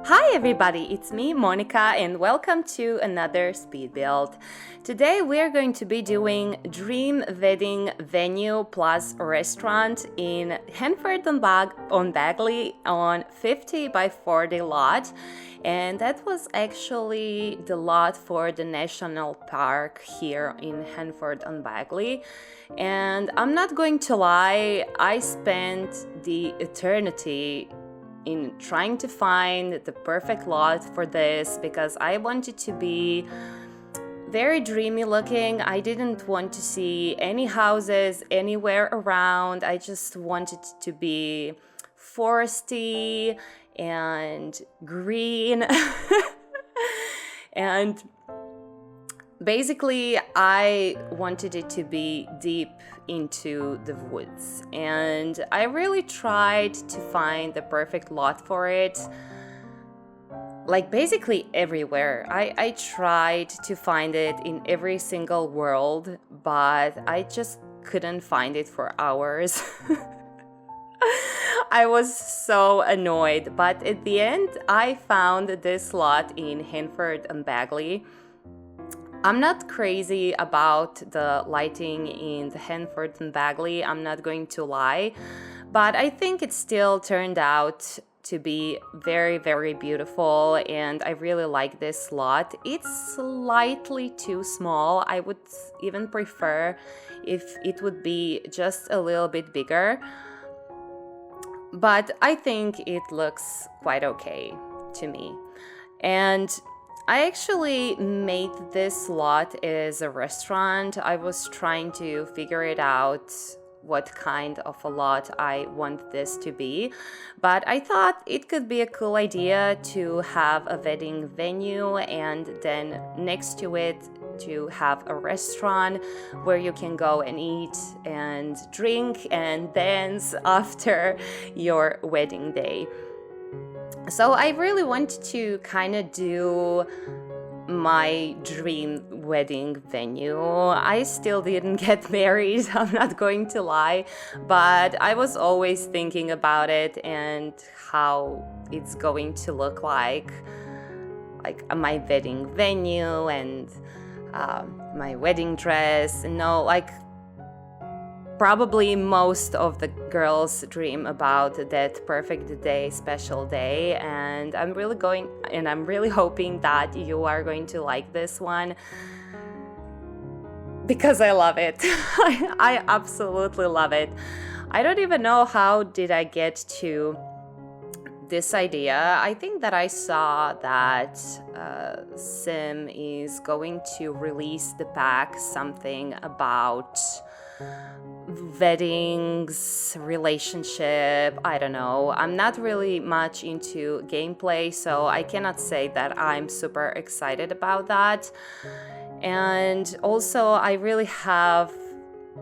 Hi everybody, it's me Monica and welcome to another speed build. Today we are going to be doing dream wedding venue plus restaurant in Henford-on-Bagley on 50 by 40 lot, and that was actually the lot for the national park here in Henford-on-Bagley. And I'm not going to lie, I spent the eternity in trying to find the perfect lot for this because I wanted to be very dreamy looking. I didn't want to see any houses anywhere around. I just wanted to be foresty and green. And basically, I wanted it to be deep into the woods, and I really tried to find the perfect lot for it. Like basically everywhere. I tried to find it in every single world, but I just couldn't find it for hours. I was so annoyed, but at the end, I found this lot in Henford-on-Bagley. I'm not crazy about the lighting in the Henford-on-Bagley, I'm not going to lie, but I think it still turned out to be very, very beautiful, and I really like this lot. It's slightly too small. I would even prefer if it would be just a little bit bigger, but I think it looks quite okay to me. And I actually made this lot as a restaurant. I was trying to figure it out what kind of a lot I want this to be, but I thought it could be a cool idea to have a wedding venue and then next to it to have a restaurant where you can go and eat and drink and dance after your wedding day. So I really wanted to kind of do my dream wedding venue. I still didn't get married, I'm not going to lie, but I was always thinking about it and how it's going to look like my wedding venue and my wedding dress. Probably most of the girls dream about that perfect day, special day, and I'm really hoping that you are going to like this one because I love it. I absolutely love it. I don't even know how did I get to this idea. I think that I saw that Sim is going to release the pack something about weddings, relationship, I don't know. I'm not really much into gameplay, so I cannot say that I'm super excited about that. And also, I really have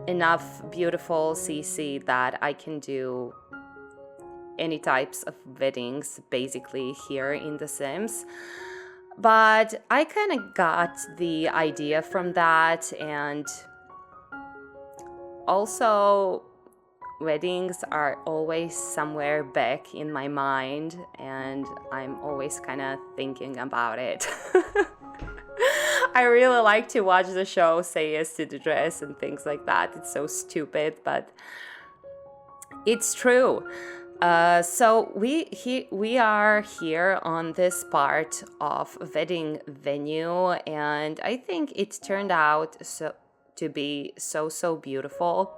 enough beautiful CC that I can do any types of weddings basically here in The Sims. But I kind of got the idea from that, and also, weddings are always somewhere back in my mind, and I'm always kind of thinking about it. I really like to watch the show Say Yes to the Dress and things like that. It's so stupid, but it's true. So we are here on this part of wedding venue, and I think it turned out to be so beautiful.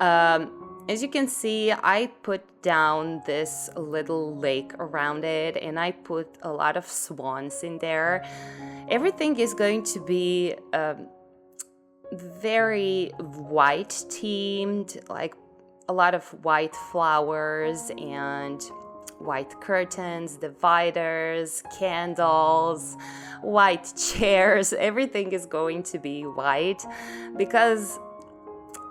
As you can see, I put down this little lake around it, and I put a lot of swans in there. Everything is going to be very white themed, like a lot of white flowers and white curtains, dividers, candles, white chairs. Everything is going to be white because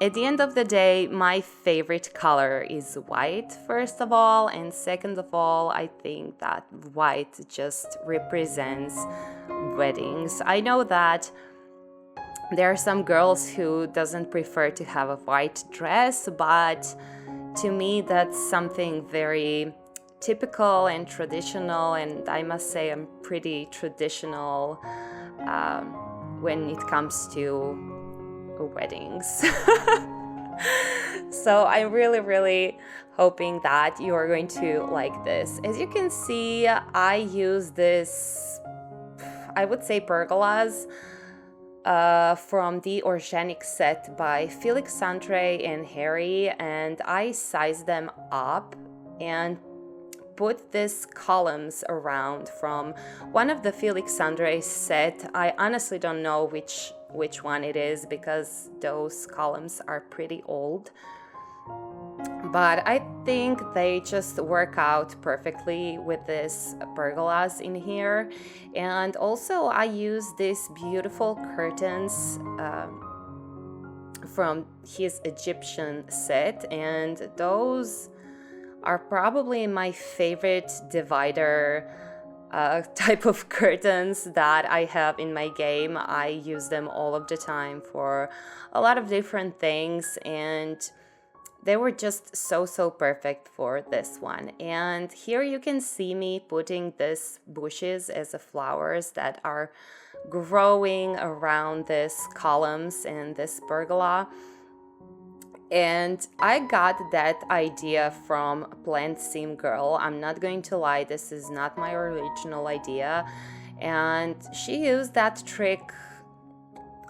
at the end of the day, my favorite color is white, first of all, and second of all, I think that white just represents weddings. I know that there are some girls who doesn't prefer to have a white dress, but to me that's something very typical and traditional, and I must say I'm pretty traditional when it comes to weddings. So I'm really, really hoping that you are going to like this. As you can see, I use this, I would say, pergolas from the organic set by Felix Andre and Harry, and I sized them up and put these columns around from one of the Felix Andre set. I honestly don't know which one it is because those columns are pretty old, but I think they just work out perfectly with these pergolas in here. And also I use these beautiful curtains from his Egyptian set, and those are probably my favorite divider type of curtains that I have in my game. I use them all of the time for a lot of different things, and they were just so perfect for this one. And here you can see me putting these bushes as the flowers that are growing around these columns and this pergola. And I got that idea from Plant Sim Girl. I'm not going to lie, this is not my original idea. And she used that trick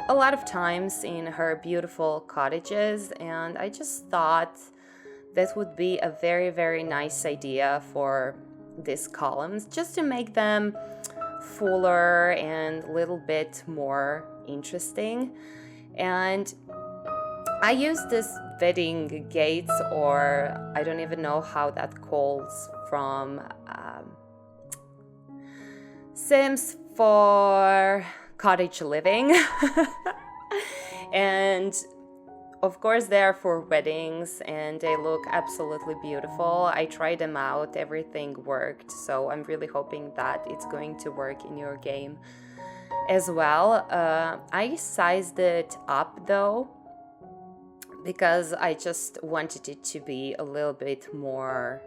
a lot of times in her beautiful cottages, and I just thought that would be a very nice idea for these columns, just to make them fuller and a little bit more interesting. And I use this wedding gates, or I don't even know how that calls, from Sims for cottage living. And of course they're for weddings and they look absolutely beautiful. I tried them out, everything worked, so I'm really hoping that it's going to work in your game as well. I sized it up though, because I just wanted it to be a little bit more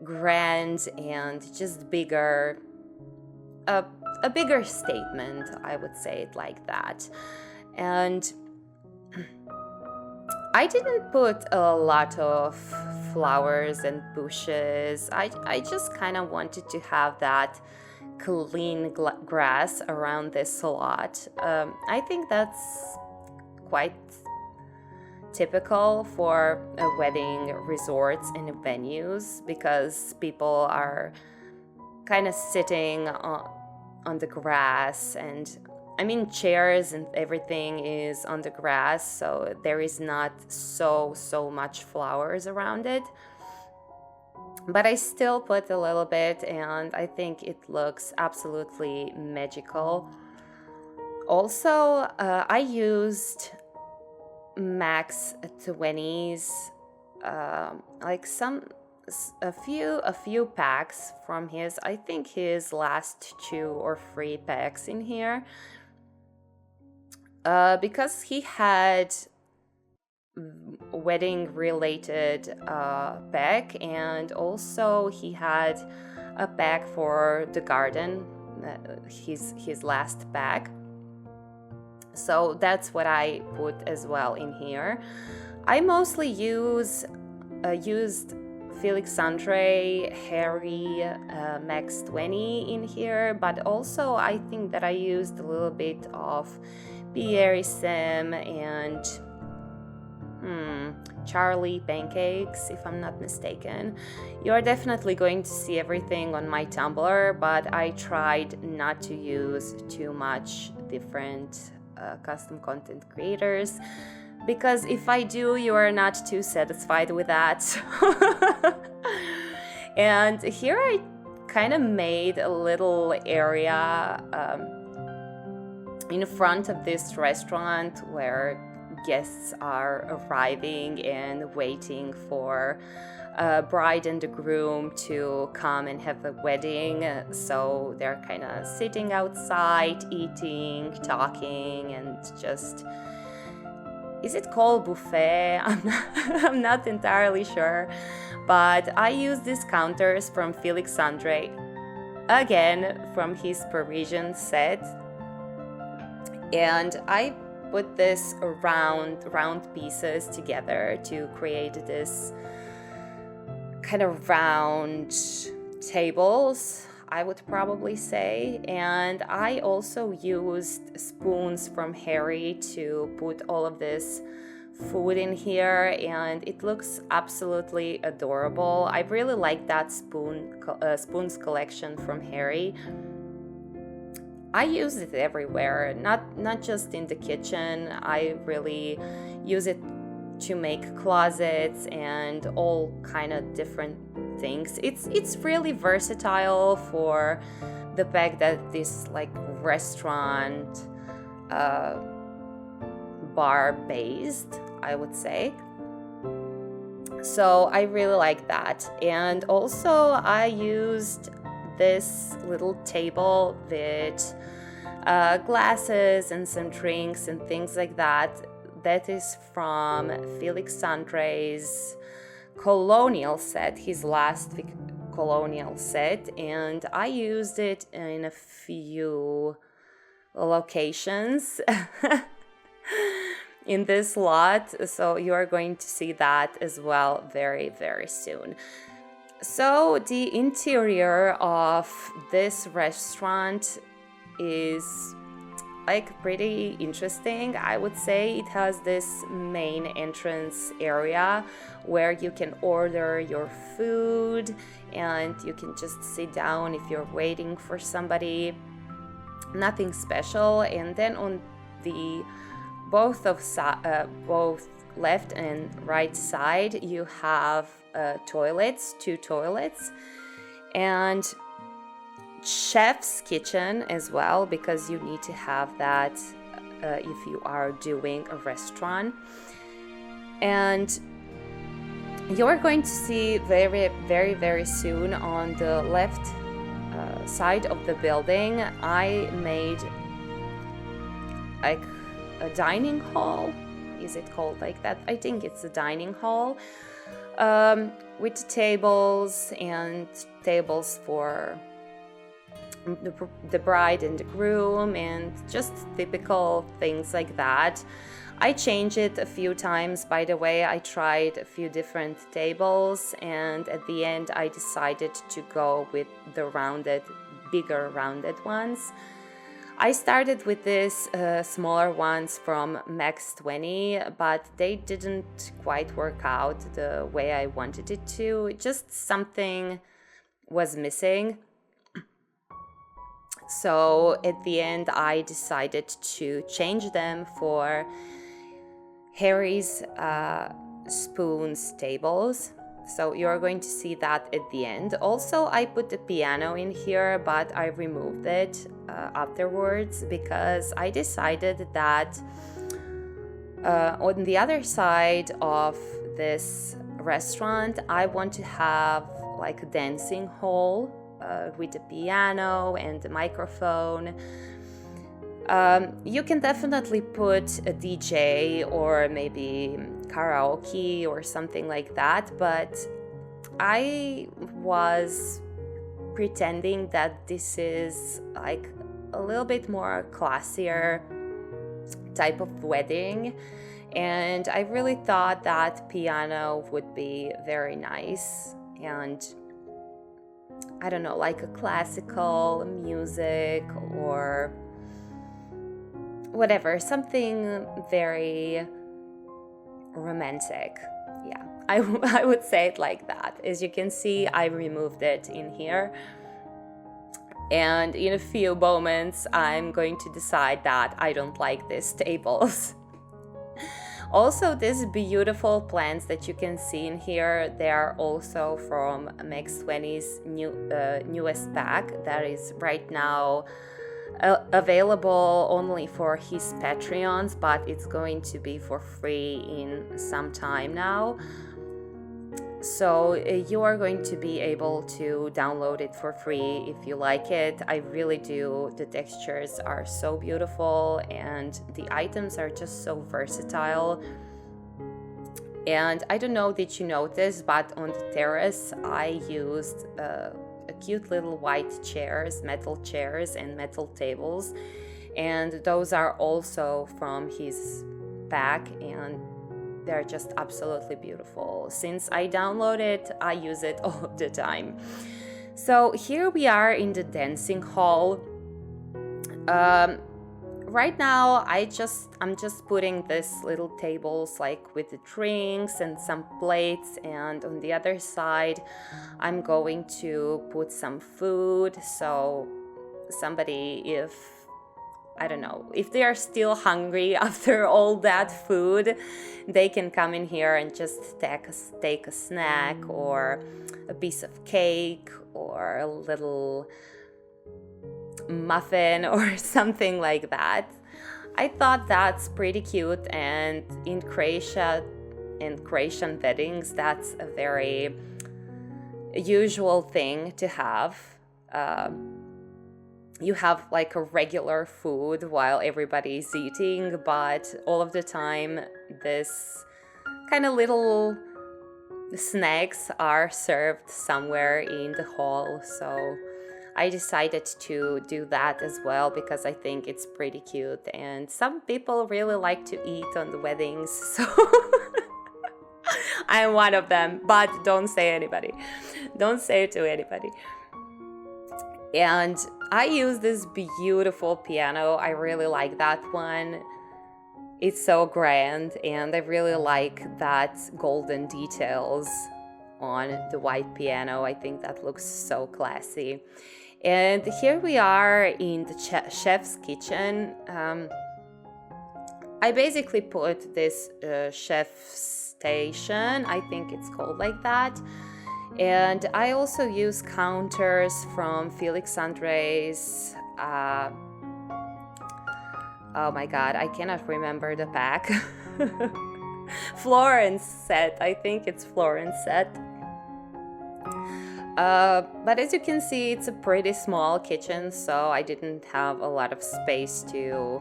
grand and just bigger, a bigger statement, I would say it like that. And I didn't put a lot of flowers and bushes. I just kind of wanted to have that clean grass around this lot. I think that's quite typical for wedding resorts and venues, because people are kind of sitting on the grass, and I mean chairs and everything is on the grass, so there is not so much flowers around it. But I still put a little bit, and I think it looks absolutely magical. Also, I used max 20s, like a few packs from his, I think his last 2 or 3 packs in here, because he had wedding related pack, and also he had a pack for the garden, his last pack. So that's what I put as well in here. I mostly used Felix Andre, Harry, Max 20 in here, but also I think that I used a little bit of Pierre Sim and Charlie Pancakes, if I'm not mistaken. You're definitely going to see everything on my Tumblr, but I tried not to use too much different custom content creators, because if I do, you are not too satisfied with that. And here I kind of made a little area in front of this restaurant where guests are arriving and waiting for a bride and the groom to come and have a wedding. So they're kind of sitting outside, eating, talking, and just is it called buffet? I'm not entirely sure. But I use these counters from Felix Andre, again from his Parisian set. And I put this round pieces together to create this kind of round tables, I would probably say. And I also used spoons from Harry to put all of this food in here, and it looks absolutely adorable. I really like that spoons collection from Harry. I use it everywhere, not just in the kitchen. I really use it to make closets and all kind of different things. It's really versatile for the fact that this like restaurant bar based, I would say. So I really like that. And also I used this little table with glasses and some drinks and things like that. That is from Felix Andre's colonial set, his last colonial set, and I used it in a few locations in this lot, so you are going to see that as well very, very soon. So the interior of this restaurant is like pretty interesting. I would say it has this main entrance area where you can order your food and you can just sit down if you're waiting for somebody. Nothing special. And then on the both left and right side you have two toilets, and chef's kitchen as well, because you need to have that if you are doing a restaurant. And you're going to see very, very, very soon on the left side of the building, I made like a dining hall. Is it called like that? I think it's a dining hall with tables and tables for the bride and the groom and just typical things like that. I changed it a few times, by the way. I tried a few different tables, and at the end I decided to go with the bigger rounded ones. I started with these smaller ones from Max 20, but they didn't quite work out the way I wanted it to. Just something was missing. So at the end, I decided to change them for Harry's spoons tables. So you're going to see that at the end. Also, I put the piano in here, but I removed it afterwards because I decided that on the other side of this restaurant, I want to have like a dancing hall with a piano and a microphone. You can definitely put a DJ or maybe karaoke or something like that, but I was pretending that this is like a little bit more classier type of wedding, and I really thought that piano would be very nice, and I don't know, like a classical music or whatever, something very romantic. Yeah, I would say it like that. As you can see, I removed it in here. And in a few moments, I'm going to decide that I don't like these tables. Also, these beautiful plants that you can see in here, they are also from Max 20's newest pack that is right now available only for his Patreons, but it's going to be for free in some time now. So you are going to be able to download it for free if you like it. I really do. The textures are so beautiful and the items are just so versatile. And I don't know, did you notice, but on the terrace I used a cute little white chairs, metal chairs and metal tables. And those are also from his bag, and they're just absolutely beautiful. Since I download it, I use it all of the time. So here we are in the dancing hall. Right now, I'm just putting these little tables like with the drinks and some plates, and on the other side, I'm going to put some food. So somebody, if I don't know, if they are still hungry after all that food, they can come in here and just take a snack or a piece of cake or a little muffin or something like that. I thought that's pretty cute, and in Croatia, in Croatian weddings, that's a very usual thing to have. You have like a regular food while everybody's eating, but all of the time this kind of little snacks are served somewhere in the hall. So I decided to do that as well because I think it's pretty cute, and some people really like to eat on the weddings, so I'm one of them, but don't say anybody. Don't say it to anybody. And I use this beautiful piano. I really like that one. It's so grand, and I really like that golden details on the white piano. I think that looks so classy. And here we are in the chef's kitchen. I basically put this chef station, I think it's called like that. And I also use counters from Felix Andre's, oh my god, I cannot remember the pack. Florence set, I think it's Florence set. But as you can see, it's a pretty small kitchen, so I didn't have a lot of space to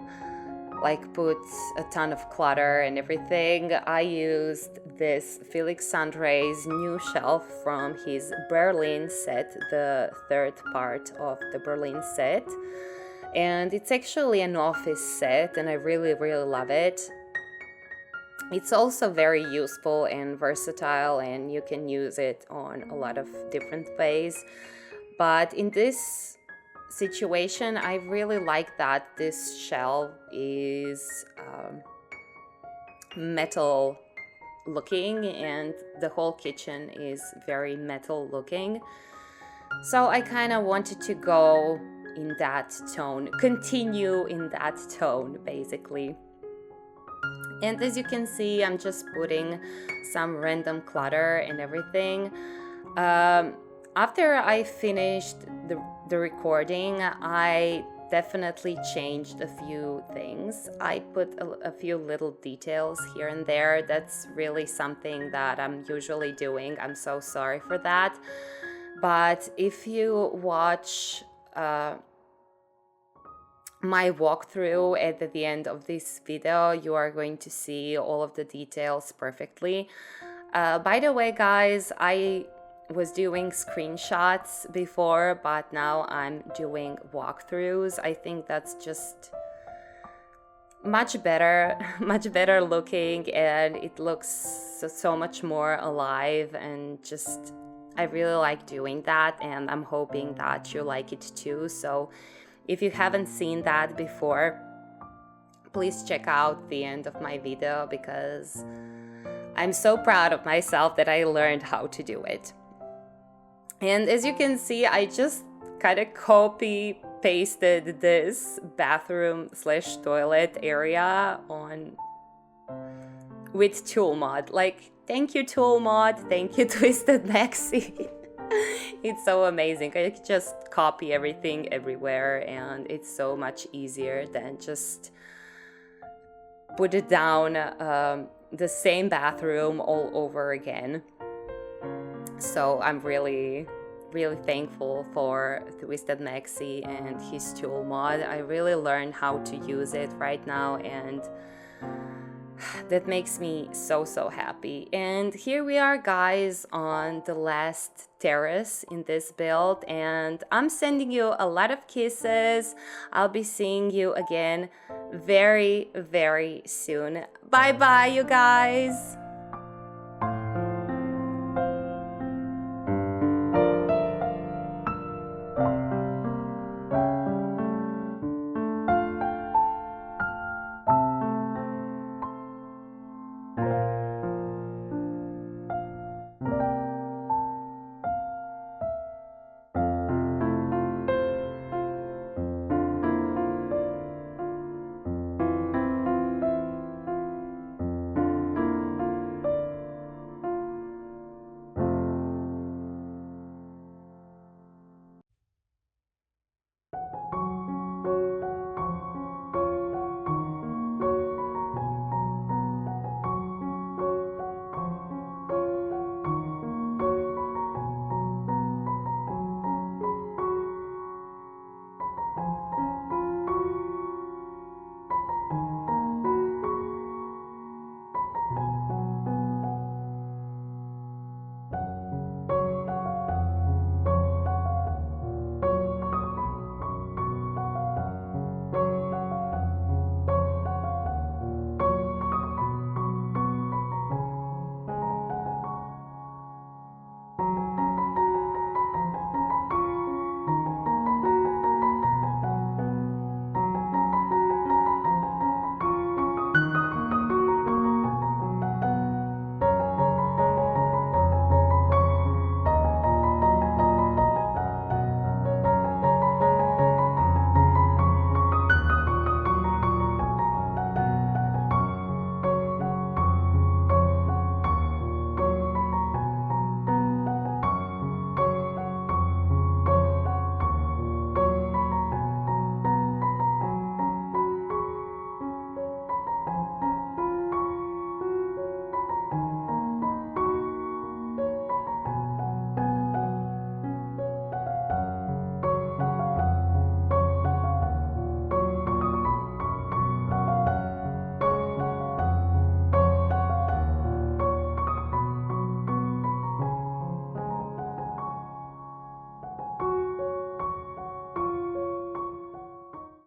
like put a ton of clutter and everything. I used this Felix Andre's new shelf from his Berlin set, the third part of the Berlin set. And it's actually an office set, and I really, really love it. It's also very useful and versatile, and you can use it on a lot of different ways. But in this situation, I really like that this shelf is metal looking, and the whole kitchen is very metal looking. So I kind of wanted to go in that tone, continue in that tone basically. And as you can see, I'm just putting some random clutter and everything. After I finished the recording, I definitely changed a few things. I put a few little details here and there. That's really something that I'm usually doing. I'm so sorry for that. But if you watch my walkthrough at the end of this video, you are going to see all of the details perfectly. By the way, guys, I was doing screenshots before, but now I'm doing walkthroughs. I think that's just much better looking, and it looks so much more alive, and just I really like doing that, and I'm hoping that you like it too. So if you haven't seen that before, please check out the end of my video, because I'm so proud of myself that I learned how to do it. And as you can see, I just kind of copy pasted this bathroom / toilet area on with tool mod. Like, thank you tool mod, thank you Twisted Maxi. It's so amazing. I can just copy everything everywhere, and it's so much easier than just put it down the same bathroom all over again. So I'm really, really thankful for Twisted Maxi and his tool mod. I really learned how to use it right now, and that makes me so, so happy. And here we are, guys, on the last terrace in this build, and I'm sending you a lot of kisses. I'll be seeing you again very, very soon. Bye bye, you guys.